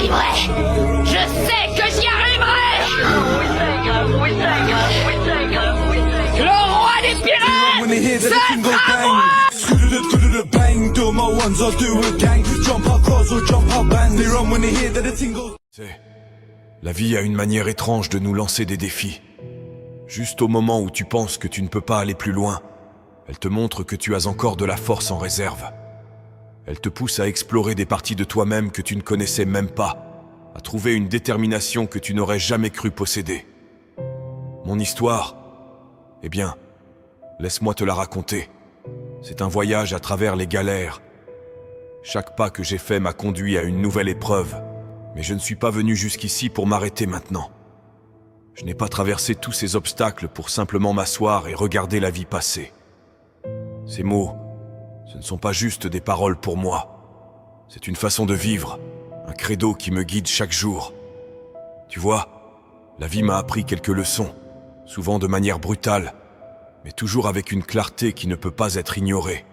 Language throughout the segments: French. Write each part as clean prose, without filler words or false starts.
arriverai. Je sais que j'y arriverai. Le roi des pirates, ce sera moi. La vie a une manière étrange de nous lancer des défis. Juste au moment où tu penses que tu ne peux pas aller plus loin, elle te montre que tu as encore de la force en réserve. Elle te pousse à explorer des parties de toi-même que tu ne connaissais même pas, à trouver une détermination que tu n'aurais jamais cru posséder. Mon histoire, eh bien, laisse-moi te la raconter. C'est un voyage à travers les galères. Chaque pas que j'ai fait m'a conduit à une nouvelle épreuve, mais je ne suis pas venu jusqu'ici pour m'arrêter maintenant. Je n'ai pas traversé tous ces obstacles pour simplement m'asseoir et regarder la vie passer. Ces mots, ce ne sont pas juste des paroles pour moi. C'est une façon de vivre, un credo qui me guide chaque jour. Tu vois, la vie m'a appris quelques leçons, souvent de manière brutale, mais toujours avec une clarté qui ne peut pas être ignorée.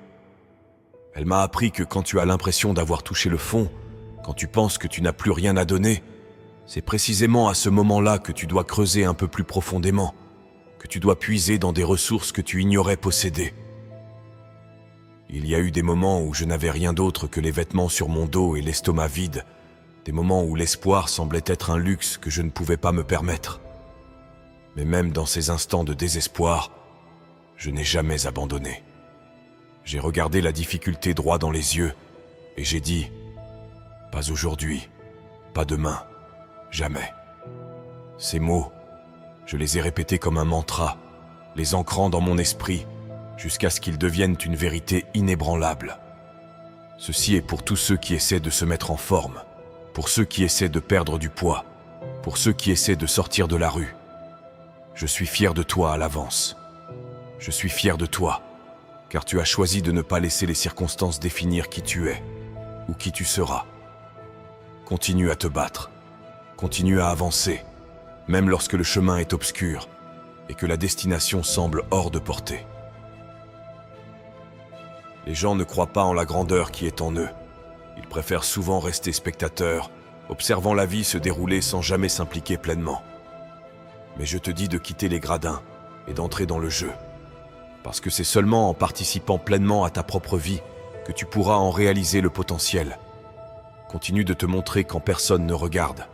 Elle m'a appris que quand tu as l'impression d'avoir touché le fond, quand tu penses que tu n'as plus rien à donner, c'est précisément à ce moment-là que tu dois creuser un peu plus profondément, que tu dois puiser dans des ressources que tu ignorais posséder. Il y a eu des moments où je n'avais rien d'autre que les vêtements sur mon dos et l'estomac vide, des moments où l'espoir semblait être un luxe que je ne pouvais pas me permettre. Mais même dans ces instants de désespoir, je n'ai jamais abandonné. J'ai regardé la difficulté droit dans les yeux et j'ai dit « Pas aujourd'hui, pas demain, jamais ». Ces mots, je les ai répétés comme un mantra, les ancrant dans mon esprit, jusqu'à ce qu'ils deviennent une vérité inébranlable. Ceci est pour tous ceux qui essaient de se mettre en forme, pour ceux qui essaient de perdre du poids, pour ceux qui essaient de sortir de la rue. Je suis fier de toi à l'avance. Je suis fier de toi, car tu as choisi de ne pas laisser les circonstances définir qui tu es, ou qui tu seras. Continue à te battre, continue à avancer, même lorsque le chemin est obscur et que la destination semble hors de portée. Les gens ne croient pas en la grandeur qui est en eux. Ils préfèrent souvent rester spectateurs, observant la vie se dérouler sans jamais s'impliquer pleinement. Mais je te dis de quitter les gradins et d'entrer dans le jeu. Parce que c'est seulement en participant pleinement à ta propre vie que tu pourras en réaliser le potentiel. Continue de te montrer quand personne ne regarde.